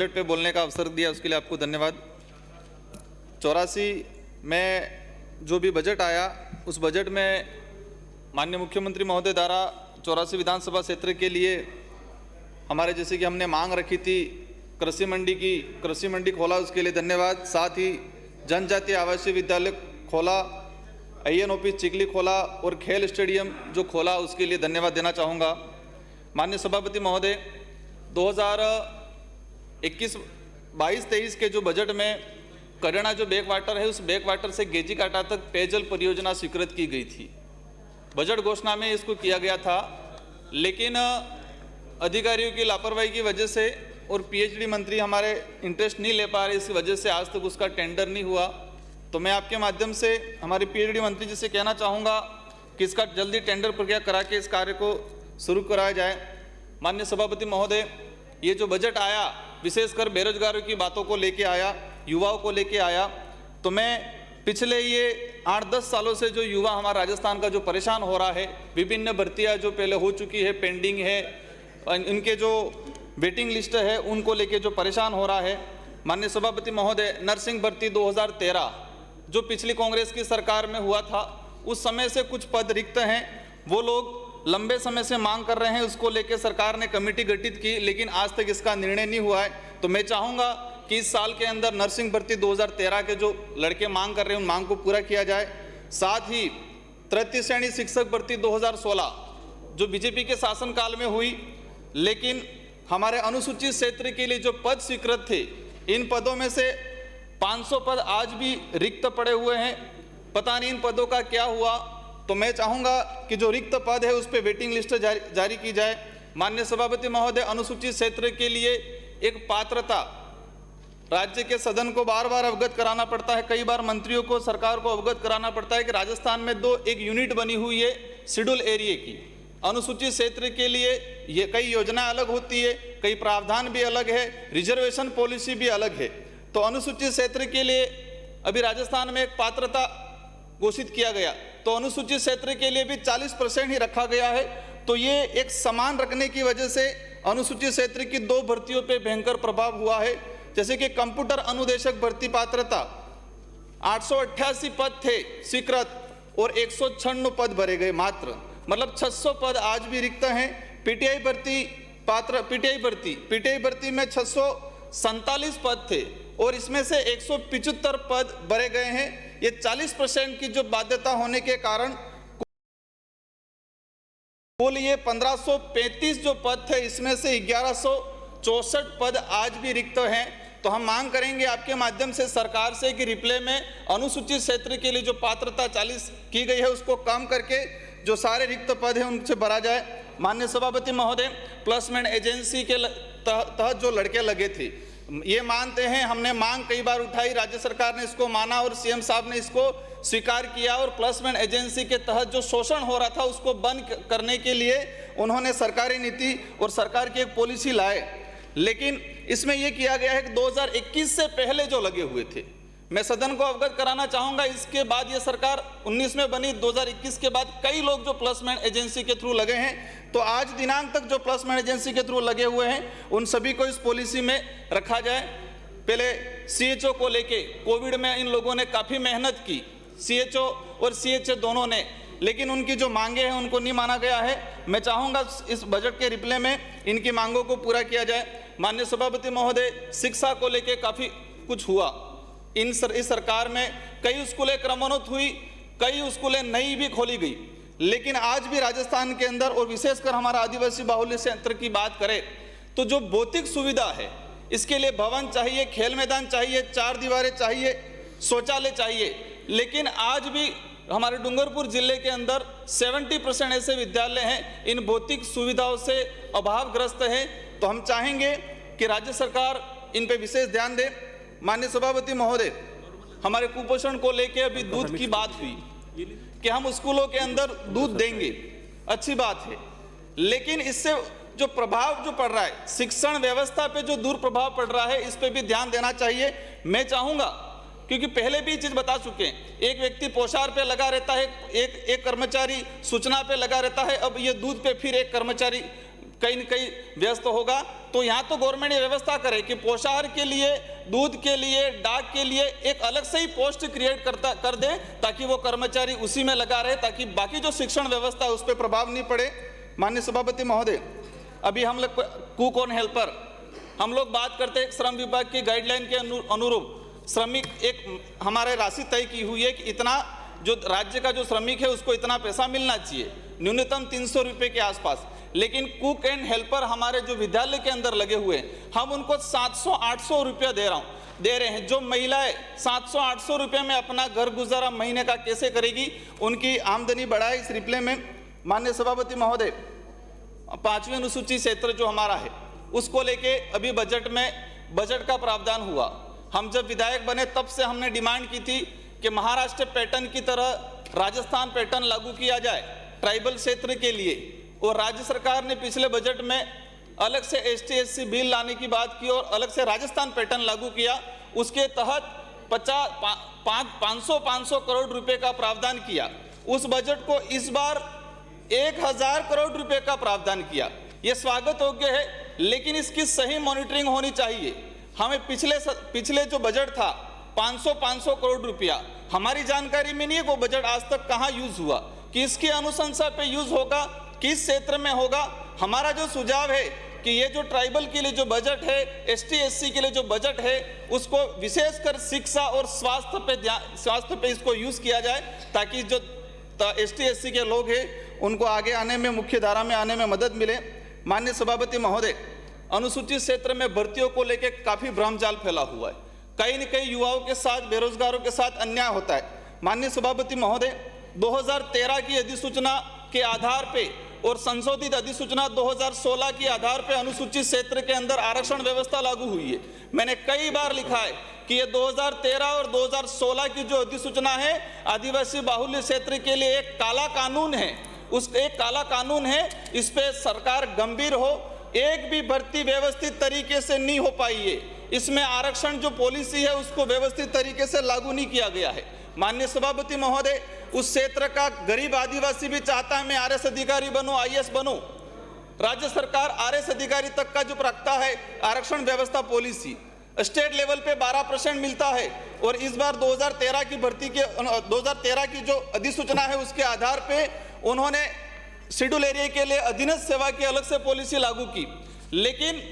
Budget पे बोलने का अवसर दिया उसके लिए आपको धन्यवाद। 84 में जो भी बजट आया उस बजट में माननीय मुख्यमंत्री महोदय द्वारा 84 विधानसभा क्षेत्र के लिए हमारे जैसे कि हमने मांग रखी थी कृषि मंडी खोला, उसके लिए धन्यवाद। साथ ही जनजातीय आवासीय विद्यालय खोला, IN ऑफिस चिखली खोला और खेल स्टेडियम जो खोला उसके लिए धन्यवाद देना चाहूँगा। माननीय सभापति महोदय 2021-22-23 के जो बजट में करेणा जो बैक वाटर है उस बैक वाटर से गेजी काटा तक पेयजल परियोजना स्वीकृत की गई थी। बजट घोषणा में इसको किया गया था, लेकिन अधिकारियों की लापरवाही की वजह से और PhD मंत्री हमारे इंटरेस्ट नहीं ले पा रहे, इस वजह से आज तक उसका टेंडर नहीं हुआ। तो मैं आपके माध्यम से हमारे PhD मंत्री जी से कहना चाहूँगा कि इसका जल्दी टेंडर प्रक्रिया करा के इस कार्य को शुरू कराया जाए। माननीय सभापति महोदय, ये जो बजट आया विशेषकर बेरोजगारों की बातों को लेके आया, युवाओं को लेके आया। तो मैं पिछले ये 8-10 सालों से जो युवा हमारा राजस्थान का जो परेशान हो रहा है, विभिन्न भर्तियां जो पहले हो चुकी है, पेंडिंग है, इनके जो वेटिंग लिस्ट है उनको लेके जो परेशान हो रहा है। माननीय सभापति महोदय, नर्सिंग भर्ती 2013 जो पिछली कांग्रेस की सरकार में हुआ था, उस समय से कुछ पद रिक्त हैं, वो लोग लंबे समय से मांग कर रहे हैं, उसको लेकर सरकार ने कमेटी गठित की, लेकिन आज तक इसका निर्णय नहीं हुआ है। तो मैं चाहूँगा कि इस साल के अंदर नर्सिंग भर्ती 2013 के जो लड़के मांग कर रहे हैं उन मांग को पूरा किया जाए। साथ ही तृतीय श्रेणी शिक्षक भर्ती 2016 जो बीजेपी के शासनकाल में हुई, लेकिन हमारे अनुसूचित क्षेत्र के लिए जो पद स्वीकृत थे, इन पदों में से 500 पद आज भी रिक्त पड़े हुए हैं, पता नहीं इन पदों का क्या हुआ। तो मैं चाहूँगा कि जो रिक्त पद है उस पर वेटिंग लिस्ट जारी की जाए। माननीय सभापति महोदय, अनुसूचित क्षेत्र के लिए एक पात्रता राज्य के सदन को बार बार अवगत कराना पड़ता है, कई बार मंत्रियों को सरकार को अवगत कराना पड़ता है कि राजस्थान में एक यूनिट बनी हुई है शेड्यूल एरिया की। अनुसूचित क्षेत्र के लिए ये कई योजना अलग होती है, कई प्रावधान भी अलग है, रिजर्वेशन पॉलिसी भी अलग है। तो अनुसूचित क्षेत्र के लिए अभी राजस्थान में एक पात्रता घोषित किया गया, तो अनुसूचित क्षेत्र के लिए भी 40% ही रखा गया है। तो ये एक समान रखने की वजह से अनुसूचित क्षेत्र की 2 भर्तियों पे भयंकर प्रभाव हुआ है। जैसे कि कंप्यूटर अनुदेशक भर्ती पात्रता 888 पद थे स्वीकृत और 196 पद भरे गए मात्र, मतलब 600 पद आज भी रिक्त हैं। PTI भर्ती में 647 पद थे और इसमें से 175 पद भरे गए हैं। ये 40% की जो बाध्यता होने के कारण कुल ये 1535 जो पद थे, इसमें से 1164 पद आज भी रिक्त हैं। तो हम मांग करेंगे आपके माध्यम से सरकार से कि रिप्ले में अनुसूचित क्षेत्र के लिए जो पात्रता 40 की गई है उसको कम करके जो सारे रिक्त पद हैं उनसे भरा जाए। माननीय सभापति महोदय, प्लेसमेंट एजेंसी के तहत जो लड़के लगे थे, ये मानते हैं, हमने मांग कई बार उठाई, राज्य सरकार ने इसको माना और CM साहब ने इसको स्वीकार किया और प्लेसमेंट एजेंसी के तहत जो शोषण हो रहा था उसको बंद करने के लिए उन्होंने सरकारी नीति और सरकार की एक पॉलिसी लाए। लेकिन इसमें यह किया गया है कि 2021 से पहले जो लगे हुए थे, मैं सदन को अवगत कराना चाहूँगा, इसके बाद ये सरकार 19 में बनी, 2021 के बाद कई लोग जो प्लेसमेंट एजेंसी के थ्रू लगे हैं, तो आज दिनांक तक जो प्लेसमेंट एजेंसी के थ्रू लगे हुए हैं उन सभी को इस पॉलिसी में रखा जाए। पहले CHO को लेके कोविड में इन लोगों ने काफ़ी मेहनत की, CHO और CHA दोनों ने, लेकिन उनकी जो मांगे हैं उनको नहीं माना गया है। मैं चाहूँगा इस बजट के रिप्ले में इनकी मांगों को पूरा किया जाए। माननीय सभापति महोदय, शिक्षा को लेके काफ़ी कुछ हुआ इस सरकार में, कई स्कूलें क्रमोन्नत हुई, कई स्कूलें नई भी खोली गई, लेकिन आज भी राजस्थान के अंदर और विशेषकर हमारा आदिवासी बाहुल्य क्षेत्र की बात करें तो जो भौतिक सुविधा है, इसके लिए भवन चाहिए, खेल मैदान चाहिए, 4 दीवारें चाहिए, शौचालय चाहिए, लेकिन आज भी हमारे डूंगरपुर जिले के अंदर 70% ऐसे विद्यालय हैं इन भौतिक सुविधाओं से अभावग्रस्त हैं। तो हम चाहेंगे कि राज्य सरकार इन पे विशेष ध्यान दे। माननीय सभापति महोदय, हमारे कुपोषण को लेकर अभी दूध की बात हुई कि हम स्कूलों के अंदर दूध देंगे, अच्छी बात है, लेकिन इससे जो प्रभाव जो पड़ रहा है, शिक्षण व्यवस्था पे जो दुष्प्रभाव पड़ रहा है, इस पे भी ध्यान देना चाहिए। मैं चाहूँगा, क्योंकि पहले भी चीज़ बता चुके हैं, एक व्यक्ति पोशार पे लगा रहता है, एक कर्मचारी सूचना पे लगा रहता है, अब ये दूध पे फिर एक कर्मचारी कहीं न कहीं व्यस्त होगा। तो यहाँ तो गवर्नमेंट ये व्यवस्था करे कि पोषाहार के लिए, दूध के लिए, डाक के लिए एक अलग से ही पोस्ट क्रिएट कर दे, ताकि वो कर्मचारी उसी में लगा रहे, ताकि बाकी जो शिक्षण व्यवस्था है उस पर प्रभाव नहीं पड़े। माननीय सभापति महोदय, अभी हम लोग कुक ऑन हेल्पर हम लोग बात करते हैं, श्रम विभाग की गाइडलाइन के अनुरूप श्रमिक एक हमारे राशि तय की हुई है कि इतना जो राज्य का जो श्रमिक है उसको इतना पैसा मिलना चाहिए, न्यूनतम 300 रुपये के आसपास। लेकिन कुक एंड हेल्पर हमारे जो विद्यालय के अंदर लगे हुए हैं, हम उनको 700-800 रुपया दे रहे हैं। जो महिलाएं 700-800 रुपये में अपना घर गुजारा महीने का कैसे करेगी, उनकी आमदनी बढ़ाए। इस रिप्ले में माननीय सभापति महोदय, 5वीं अनुसूची क्षेत्र जो हमारा है उसको लेके अभी बजट का प्रावधान हुआ। हम जब विधायक बने तब से हमने डिमांड की थी कि महाराष्ट्र पैटर्न की तरह राजस्थान पैटर्न लागू किया जाए ट्राइबल क्षेत्र के लिए, और राज्य सरकार ने पिछले बजट में अलग से ST/SC बिल लाने की बात की और अलग से राजस्थान पैटर्न लागू किया। उसके तहत 500 करोड़ रुपए का प्रावधान किया। उस बजट को इस बार 1000 करोड़ रुपए का प्रावधान किया। यह स्वागत योग्य है, लेकिन इसकी सही मॉनिटरिंग होनी चाहिए। हमें पिछले जो बजट था 500 करोड़ रुपया, हमारी जानकारी में नहीं है वो बजट आज तक कहाँ यूज हुआ, किसकी अनुशंसा पे यूज होगा, किस क्षेत्र में होगा। हमारा जो सुझाव है कि ये जो ट्राइबल के लिए जो बजट है, ST/SC के लिए जो बजट है, उसको विशेषकर शिक्षा और स्वास्थ्य पे इसको यूज किया जाए, ताकि जो ST/SC के लोग हैं उनको आगे आने में, मुख्य धारा में आने में मदद मिले। माननीय सभापति महोदय, अनुसूचित क्षेत्र में भर्तियों को लेकर काफी भ्रमजाल फैला हुआ है। कई न कई युवाओं के साथ, बेरोजगारों के साथ अन्याय होता है। माननीय सभापति महोदय, 2013 की अधिसूचना के आधार पे और संशोधित अधिसूचना 2016 के आधार पे अनुसूचित क्षेत्र के अंदर आरक्षण व्यवस्था लागू हुई है। मैंने कई बार लिखा है कि ये 2013 और 2016 की जो अधिसूचना है, आदिवासी बाहुल्य क्षेत्र के लिए एक काला कानून है। एक काला कानून है, इस पे सरकार गंभीर हो। एक भी भर्ती व्यवस्थित तरीके से नहीं हो पाई है। इसमें आरक्षण जो पॉलिसी है उसको व्यवस्थित तरीके से लागू नहीं किया गया है। माननीय सभापति महोदय, उस क्षेत्र का गरीब आदिवासी भी चाहता है मैं RS अधिकारी बनूं, IAS बनूं। राज्य सरकार RS अधिकारी तक का जो रखता है आरक्षण व्यवस्था पॉलिसी, स्टेट लेवल पे 12% मिलता है, और इस बार 2013 की भर्ती के 2013 की जो अधिसूचना है उसके आधार पे उन्होंने शेड्यूल एरिया के लिए अधीनस्थ सेवा की अलग से पॉलिसी लागू की। लेकिन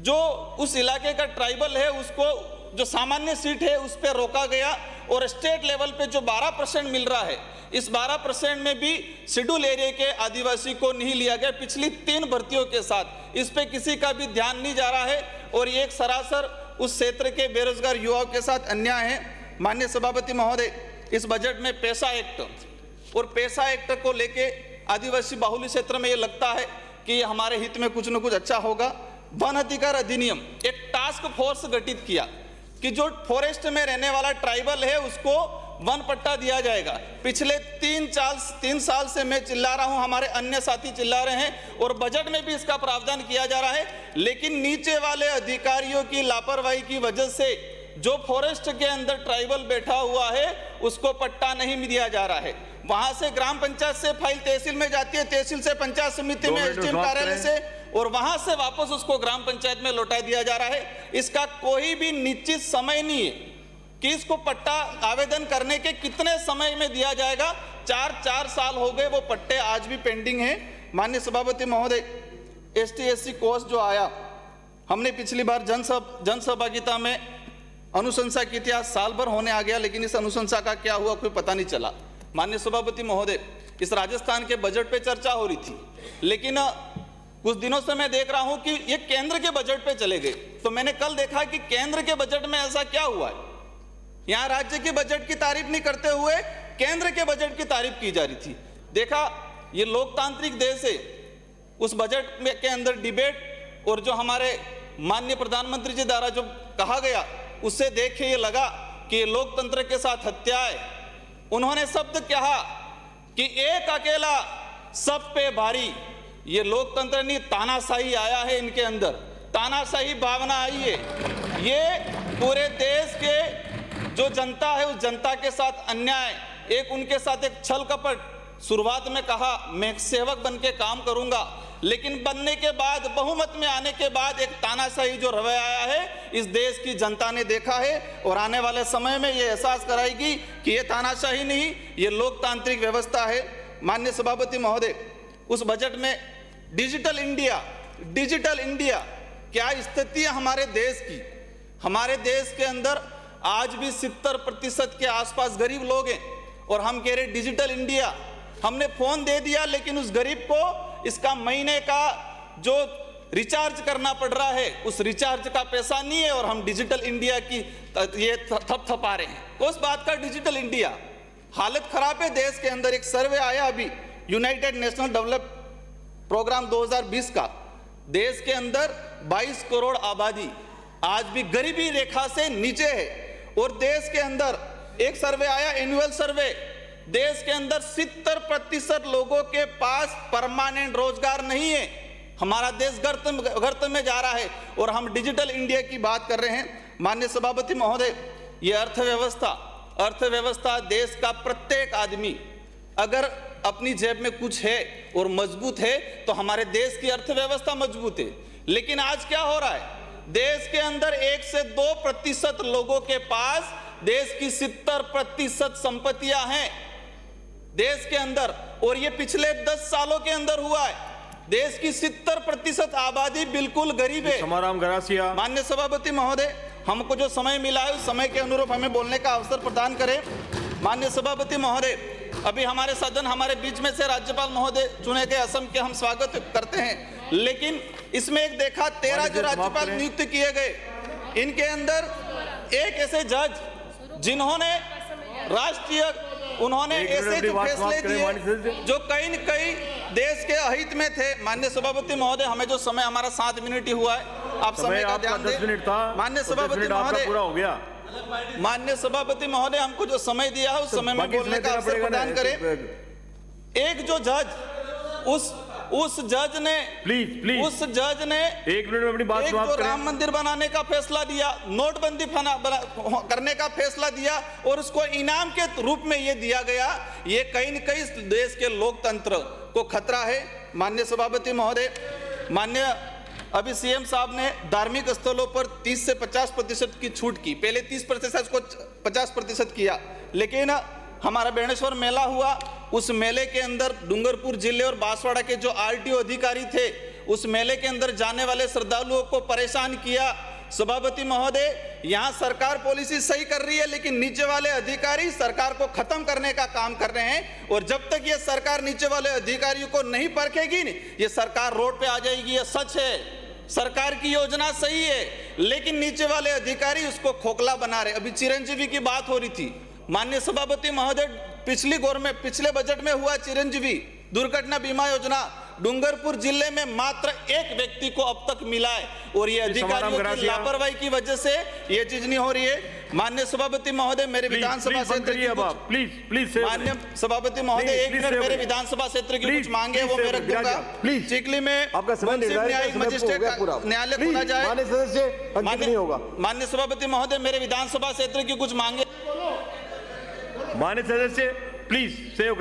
जो उस इलाके का ट्राइबल है उसको जो सामान्य सीट है उस पर रोका गया, और स्टेट लेवल पे जो 12% मिल रहा है, इस 12% में भी शेड्यूल एरिया के आदिवासी को नहीं लिया गया। पिछली 3 भर्तियों के साथ इस पे किसी का भी ध्यान नहीं जा रहा है, और ये एक सरासर उस क्षेत्र के बेरोजगार युवाओं के साथ अन्याय है। माननीय सभापति महोदय, इस बजट में पैसा एक्ट और पैसा एक्ट को लेके आदिवासी बाहुल्य क्षेत्र में ये लगता है कि हमारे हित में कुछ न कुछ अच्छा होगा। वन अधिकार अधिनियम, एक टास्क फोर्स गठित किया कि जो फॉरेस्ट में रहने वाला ट्राइबल है उसको वन पट्टा दिया जाएगा। पिछले 3 साल से मैं चिल्ला रहा हूं, हमारे अन्य साथी चिल्ला रहे हैं, और बजट में भी इसका प्रावधान किया जा रहा है। लेकिन नीचे वाले अधिकारियों की लापरवाही की वजह से जो फॉरेस्ट के अंदर ट्राइबल बैठा हुआ है उसको पट्टा नहीं दिया जा रहा है। वहां से ग्राम पंचायत से फाइल तहसील में जाती है, तहसील से पंचायत समिति में, SDM कार्यालय से, और वहां से वापस उसको ग्राम पंचायत में लौटा दिया जा रहा है। इसका कोई भी निश्चित समय नहीं है कि इसको पट्टा आवेदन करने के कितने समय में दिया जाएगा। 4 साल हो गए, वो पट्टे आज भी पेंडिंग है। माननीय सभापति महोदय, ST/SC कोर्स जो आया, हमने पिछली बार जन सहभागिता में अनुशंसा की थी, आज साल भर होने आ गया, लेकिन इस अनुशंसा का क्या हुआ कोई पता नहीं चला। माननीय सभापति महोदय, इस राजस्थान के बजट पे चर्चा हो रही थी, लेकिन कुछ दिनों से मैं देख रहा हूं कि ये केंद्र के बजट पे चले गए। तो मैंने कल देखा कि केंद्र के बजट में ऐसा क्या हुआ है, यहां राज्य के बजट की तारीफ नहीं करते हुए केंद्र के बजट की तारीफ की जा रही थी। देखा, ये लोकतांत्रिक देश है, उस बजट में के अंदर डिबेट और जो हमारे माननीय प्रधानमंत्री जी द्वारा जो कहा गया उससे देख के ये लगा कि लोकतंत्र के साथ हत्या है। उन्होंने शब्द कहा कि एक अकेला सब पे भारी। ये लोकतंत्र नहीं, तानाशाही आया है इनके अंदर, तानाशाही भावना आई है। ये पूरे देश के जो जनता है उस जनता के साथ अन्याय, एक उनके साथ एक छल कपट। शुरुआत में कहा मैं सेवक बन के काम करूंगा, लेकिन बनने के बाद, बहुमत में आने के बाद एक तानाशाही जो रवैया आया है, इस देश की जनता ने देखा है और आने वाले समय में ये एहसास कराएगी कि ये तानाशाही नहीं, ये लोकतांत्रिक व्यवस्था है। माननीय सभापति महोदय, उस बजट में डिजिटल इंडिया क्या स्थिति है हमारे देश की। हमारे देश के अंदर आज भी 70% के आसपास गरीब लोग हैं और हम कह रहे डिजिटल इंडिया। हमने फोन दे दिया लेकिन उस गरीब को इसका महीने का जो रिचार्ज करना पड़ रहा है, उस रिचार्ज का पैसा नहीं है और हम डिजिटल इंडिया की ये थपथपा रहे हैं। उस बात का डिजिटल इंडिया, हालत खराब है देश के अंदर। एक सर्वे आया अभी यूनाइटेड नेशनल डेवलप प्रोग्राम 2020 का, देश के अंदर 22 करोड़ आबादी आज भी गरीबी रेखा से नीचे है। और देश के अंदर एक सर्वे आया, एनुअल सर्वे, देश के अंदर 70% लोगों के पास परमानेंट रोजगार नहीं है। हमारा देश गर्त में जा रहा है और हम डिजिटल इंडिया की बात कर रहे हैं। माननीय सभापति महोदय, ये अर्थव्यवस्था देश का प्रत्येक आदमी अगर अपनी जेब में कुछ है और मजबूत है तो हमारे देश की अर्थव्यवस्था मजबूत है। लेकिन आज क्या हो रहा है, देश के अंदर 1 से 2% लोगों के पास देश की 70% संपत्तियां हैं देश के अंदर, और ये पिछले 10 सालों के अंदर हुआ है। देश की 70% आबादी बिल्कुल गरीब है। समाराम गरासिया। माननीय सभापति महोदय, हमको जो समय मिला है उस समय के अनुरूप हमें बोलने का अवसर प्रदान करें। माननीय सभापति महोदय, अभी हमारे सदन, हमारे बीच में से राज्यपाल महोदय चुने गए, असम के हम स्वागत करते हैं। लेकिन इसमें एक देखा 13 जो राज्यपाल नियुक्त किए गए, इनके अंदर एक ऐसे जज जिन्होंने उन्होंने ऐसे जो फैसले दिए जो कहीं न कहीं देश के अहित में थे। माननीय सभापति महोदय, हमें जो समय, हमारा 7 मिनट ही हुआ है, आप समय का ध्यान दें। माननीय सभापति महोदय, पूरा हो गया। माननीय सभापति महोदय, हमको जो समय दिया है उस समय में बोलने का अवसर प्रदान करें। एक जो जज, उस जज ने प्लीज उस जज ने 1 मिनट में अपनी बात समाप्त करें। राम मंदिर बनाने का फैसला दिया, नोटबंदी करने का फैसला दिया और उसको इनाम के रूप में ये दिया गया, ये कहीं न कहीं देश के लोकतंत्र को खतरा है। माननीय सभापति महोदय, माननीय अभी सीएम साहब ने धार्मिक स्थलों पर 30 से 50% की छूट की, पहले 30% को 50% किया। लेकिन हमारा बेणेश्वर मेला हुआ, उस मेले के अंदर डूंगरपुर जिले और बांसवाड़ा के जो आरटीओ अधिकारी थे, उस मेले के अंदर जाने वाले श्रद्धालुओं को परेशान किया। सभापति महोदय, यहाँ सरकार पॉलिसी सही कर रही है लेकिन नीचे वाले अधिकारी सरकार को खत्म करने का काम कर रहे हैं, और जब तक ये सरकार नीचे वाले अधिकारियों को नहीं परखेगी, ये सरकार रोड पे आ जाएगी। ये सच है, सरकार की योजना सही है लेकिन नीचे वाले अधिकारी उसको खोखला बना रहे। अभी चिरंजीवी की बात हो रही थी। माननीय सभापति महोदय, पिछले बजट में हुआ चिरंजीवी दुर्घटना बीमा योजना, डूंगरपुर जिले में मात्र 1 व्यक्ति को अब तक मिला है और ये अधिकारियों की लापरवाही की वजह से ये चीज नहीं हो रही है। माननीय सभापति महोदय, मेरे विधानसभा क्षेत्र की प्लीज माननीय सभापति महोदय, 1 मिनट मेरे विधानसभा क्षेत्र की कुछ मांगे वो मैं रख दूंगा। चिखली में न्यायिक मजिस्ट्रेट न्यायालय खोला जाए। माननीय सभापति महोदय, मेरे विधानसभा क्षेत्र की कुछ मांगे। माननीय सदस्य प्लीज सेव